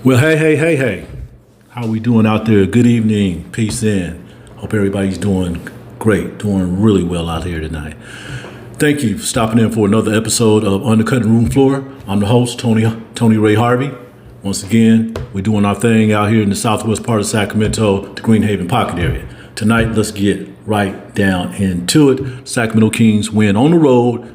Well, hey. How we doing out there? Good evening. Peace in. Hope everybody's doing great, doing really well out here tonight. Thank you for stopping in for another episode of Undercutting Room Floor. I'm the host, Tony Ray Harvey. Once again, we're doing our thing out here in the southwest part of Sacramento, the Greenhaven Pocket area. Tonight, let's get right down into it. Sacramento Kings win on the road.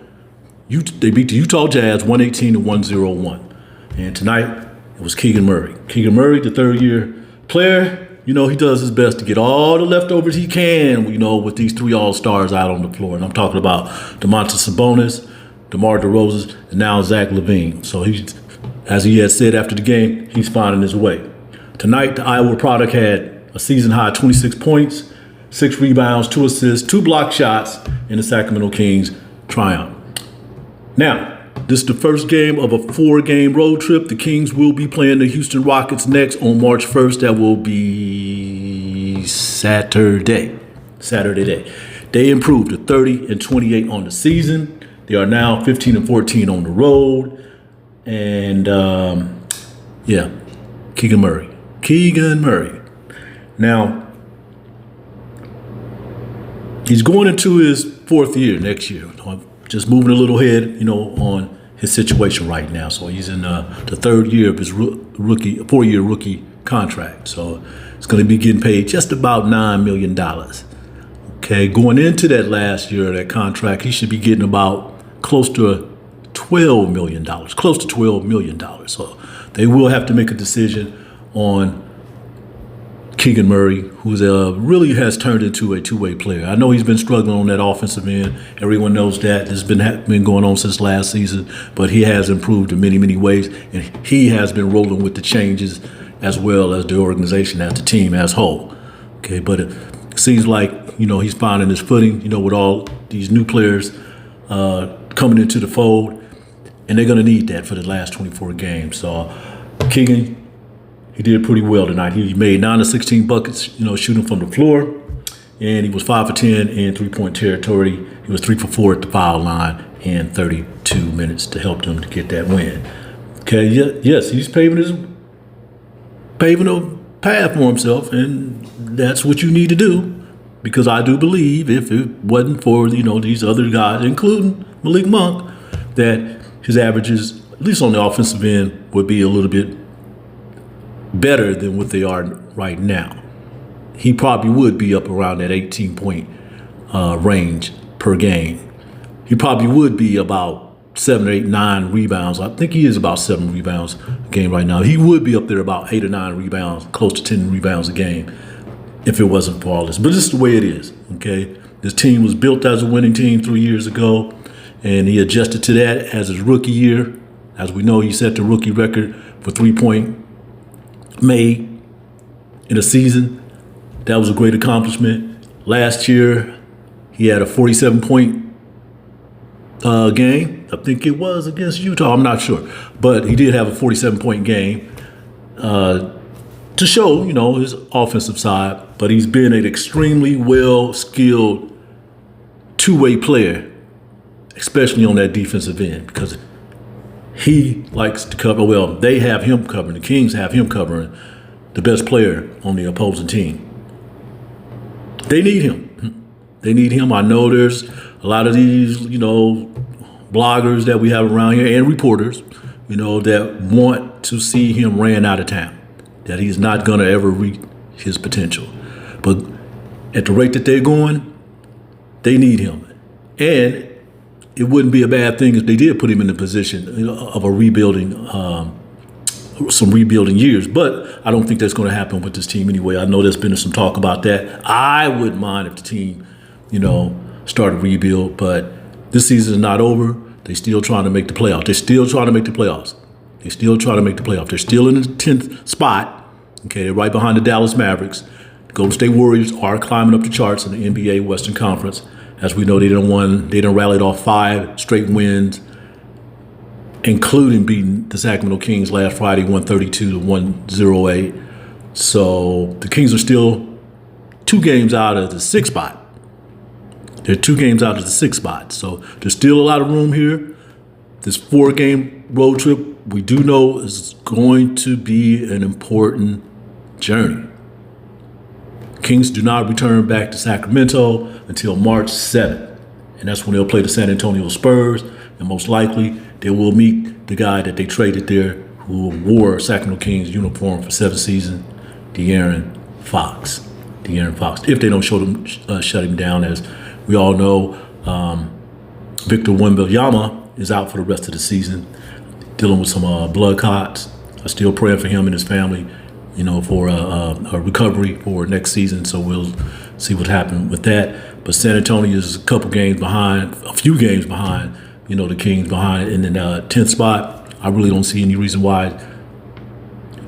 They beat the Utah Jazz 118-101. And tonight, it was Keegan Murray. Keegan Murray, the third-year player, he does his best to get all the leftovers he can, with these three all-stars out on the floor. And I'm talking about Domantas Sabonis, DeMar DeRozan, and now Zach LaVine. So as he had said after the game, he's finding his way. Tonight, the Iowa product had a season-high 26 points, 6 rebounds, 2 assists, 2 block shots in the Sacramento Kings triumph. Now, this is the first game of a 4-game road trip. The Kings will be playing the Houston Rockets next on March 1st. That will be Saturday day. They improved to 30-28 on the season. They are now 15-14 on the road. And, Keegan Murray. Now, he's going into his 4th year next year. Just moving a little ahead, on his situation right now. So he's in the 3rd year of his 4-year rookie contract. So it's going to be getting paid just about $9 million. Okay, going into that last year of that contract, he should be getting about close to $12 million. So they will have to make a decision on Keegan Murray, who's really has turned into a two-way player. I know he's been struggling on that offensive end. Everyone knows that. This has been going on since last season, but he has improved in many, many ways, and he has been rolling with the changes as well as the organization, as the team as whole. Okay, but it seems like, he's finding his footing, with all these new players coming into the fold, and they're going to need that for the last 24 games. So Keegan, he did pretty well tonight. He made 9 of 16 buckets, shooting from the floor. And he was 5 for 10 in three-point territory. He was 3 for 4 at the foul line in 32 minutes to help them to get that win. Okay, yes, he's paving a path for himself, and that's what you need to do. Because I do believe if it wasn't for, these other guys, including Malik Monk, that his averages, at least on the offensive end, would be a little bit better than what they are right now. He probably would be up around that 18-point range per game. He probably would be about 7 or 8, 9 rebounds. I think he is about 7 rebounds a game right now. He would be up there about 8 or 9 rebounds, close to 10 rebounds a game, if it wasn't for all this. But this is the way it is, okay? This team was built as a winning team 3 years ago, and he adjusted to that as his rookie year. As we know, he set the rookie record for three-point made in a season. That was a great accomplishment. Last year, he had a 47-point game. I think it was against Utah. I'm not sure. But he did have a 47-point game to show, his offensive side. But he's been an extremely well-skilled two-way player, especially on that defensive end, because he likes to cover. Well, they have him covering. The Kings have him covering the best player on the opposing team. They need him. I know there's a lot of these, bloggers that we have around here and reporters, that want to see him ran out of town, that he's not going to ever reach his potential. But at the rate that they're going, they need him. And it wouldn't be a bad thing if they did put him in the position of a rebuilding, some rebuilding years. But I don't think that's going to happen with this team anyway. I know there's been some talk about that. I wouldn't mind if the team, started rebuild. But this season is not over. They're still trying to make the playoffs. They're still in the 10th spot. Okay, they're right behind the Dallas Mavericks. The Golden State Warriors are climbing up the charts in the NBA Western Conference. As we know, they done rallied off 5 straight wins, including beating the Sacramento Kings last Friday, 132-108. So the Kings are still 2 games out of the 6th spot. They're 2 games out of the 6th spot. So there's still a lot of room here. This 4-game road trip, we do know is going to be an important journey. Kings do not return back to Sacramento until March 7th. And that's when they'll play the San Antonio Spurs. And most likely, they will meet the guy that they traded there who wore Sacramento Kings uniform for 7 seasons, De'Aaron Fox. If they don't shut him down, as we all know, Victor Wembanyama is out for the rest of the season, dealing with some blood clots. I'm still praying for him and his family, for a recovery for next season. So we'll see what happens with that. But San Antonio is a few games behind, the Kings behind in the 10th spot. I really don't see any reason why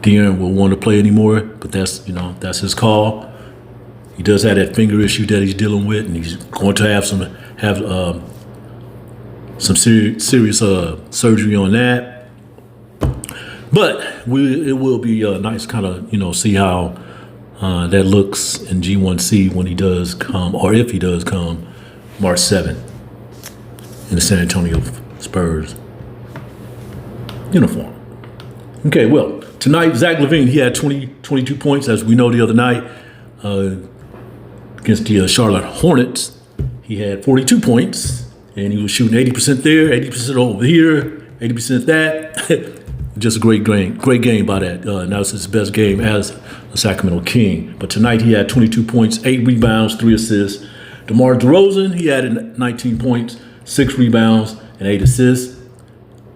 De'Aaron will want to play anymore, but that's his call. He does have that finger issue that he's dealing with, and he's going to have some serious surgery on that. But it will be nice kind of, see how that looks in G1C when he does come, or if he does come, March 7th in the San Antonio Spurs uniform. Okay, well, tonight, Zach LaVine, he had 22 points, as we know the other night, against the Charlotte Hornets. He had 42 points, and he was shooting 80% there, 80% over here, 80% that. Just a great game by that. That was his best game as a Sacramento King. But tonight he had 22 points, 8 rebounds, 3 assists. DeMar DeRozan, he had 19 points, 6 rebounds, and 8 assists,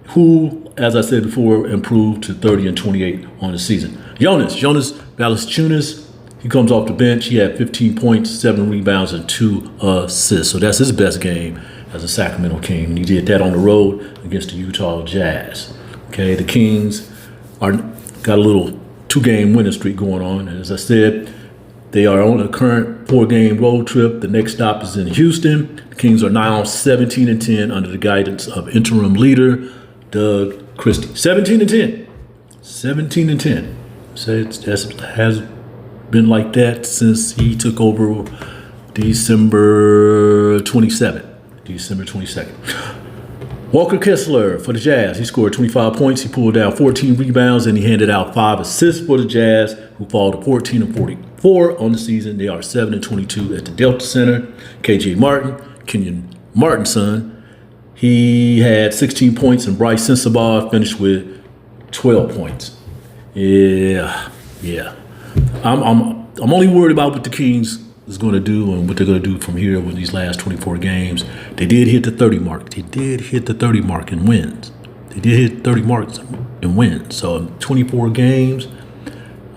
who, as I said before, improved to 30 and 28 on the season. Jonas Valanciunas, he comes off the bench. He had 15 points, 7 rebounds, and 2 assists. So that's his best game as a Sacramento King. And he did that on the road against the Utah Jazz. Okay, the Kings got a little 2-game winning streak going on. And as I said, they are on a current 4-game road trip. The next stop is in Houston. The Kings are now 17-10 under the guidance of interim leader Doug Christie. 17-10. 17-10. So it has been like that since he took over December 22nd. Walker Kessler for the Jazz. He scored 25 points. He pulled down 14 rebounds, and he handed out 5 assists for the Jazz, who fall to 14 and 44 on the season. They are 7 and 22 at the Delta Center. KJ Martin, Kenyon Martin's son, he had 16 points, and Bryce Sensabaugh finished with 12 points. Yeah. I'm only worried about what the Kings is going to do and what they're going to do from here with these last 24 games. They did hit the 30 mark. In wins. So in 24 games,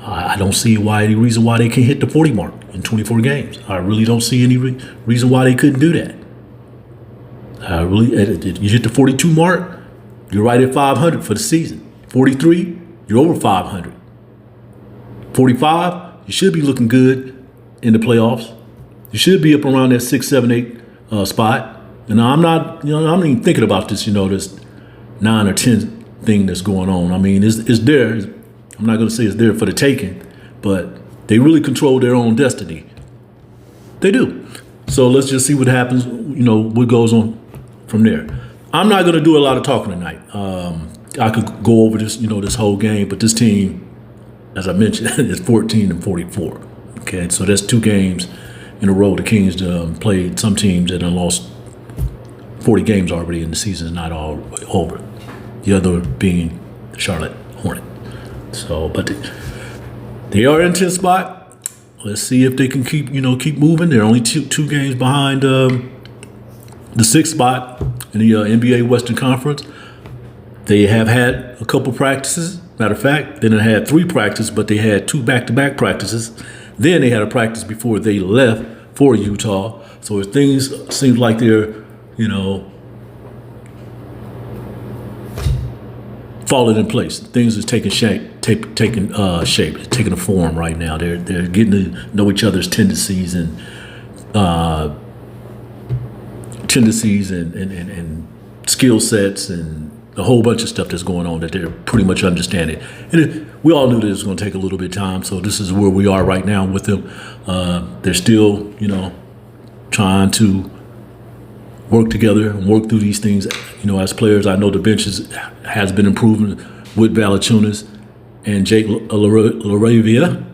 I don't see any reason why they can't hit the 40 mark in 24 games. I really don't see any reason why they couldn't do that. You hit the 42 mark, you're right at 500 for the season. 43, you're over 500. 45, you should be looking good in the playoffs. You should be up around that 6, 7, 8 spot. And I'm not even thinking about this, this 9 or 10 thing that's going on. I mean, it's there. I'm not going to say it's there for the taking, but they really control their own destiny. They do. So let's just see what happens, what goes on from there. I'm not going to do a lot of talking tonight. I could go over this, this whole game, but this team, as I mentioned, is 14 and 44. Okay, so that's 2 games in a row. The Kings played some teams that have lost 40 games already, and the season is not all over. The other being the Charlotte Hornets. So, but they are in 10th spot. Let's see if they can keep moving. They're only two games behind the 6th spot in the NBA Western Conference. They have had a couple practices. Matter of fact, they didn't have 3 practices, but they had 2 back-to-back practices. Then they had a practice before they left for Utah. So things seem like they're, falling in place. Things is taking shape, taking a form right now. They're getting to know each other's tendencies and skill sets and a whole bunch of stuff that's going on that they're pretty much understanding. And we all knew that it was going to take a little bit of time. So this is where we are right now with them. They're still, trying to work together and work through these things. As players, I know the bench has been improving with Valanciunas and Jake LaRavia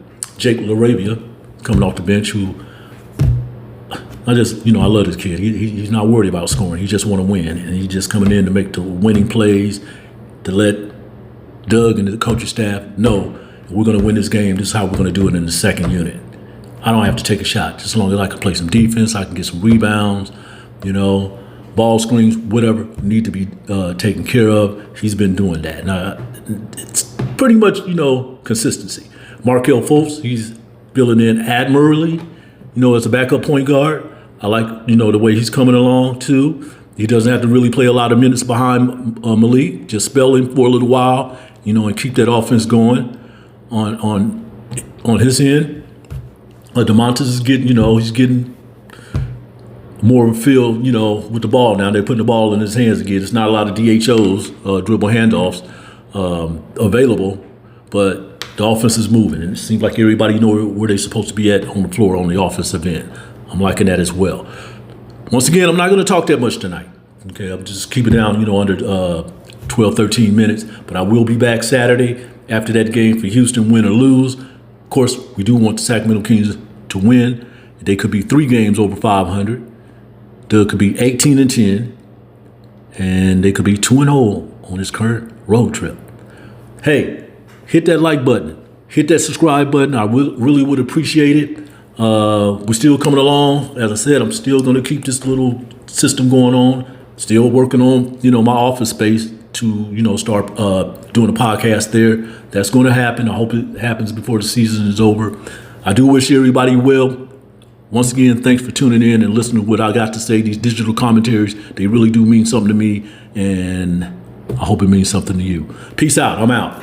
coming off the bench, who I love this kid. He's not worried about scoring. He just want to win, and he's just coming in to make the winning plays, to let Doug and the coaching staff know we're going to win this game. This is how we're going to do it in the second unit. I don't have to take a shot. Just as long as I can play some defense, I can get some rebounds, ball screens, whatever need to be taken care of. He's been doing that. Now, it's pretty much, consistency. Markelle Fultz, he's filling in admirably, as a backup point guard. I like, the way he's coming along, too. He doesn't have to really play a lot of minutes behind Malik. Just spell him for a little while, and keep that offense going on his end. DeMontis is getting, he's getting more of a feel, with the ball now. They're putting the ball in his hands again. It's not a lot of DHOs, dribble handoffs, available, but the offense is moving, and it seems like everybody where they're supposed to be at on the floor on the offensive end. I'm liking that as well. Once again, I'm not going to talk that much tonight. Okay, I'm just keeping it down, under 12, 13 minutes. But I will be back Saturday after that game for Houston, win or lose. Of course, we do want the Sacramento Kings to win. They could be 3 games over 500. They could be 18-10, and they could be 2-0 on this current road trip. Hey, hit that like button, hit that subscribe button. I really would appreciate it. We're still coming along. As I said, I'm still going to keep this little system going on. Still working on, my office space to, start doing a podcast there. That's going to happen. I hope it happens before the season is over. I do wish everybody well. Once again, thanks for tuning in and listening to what I got to say. These digital commentaries, they really do mean something to me, and I hope it means something to you. Peace out. I'm out.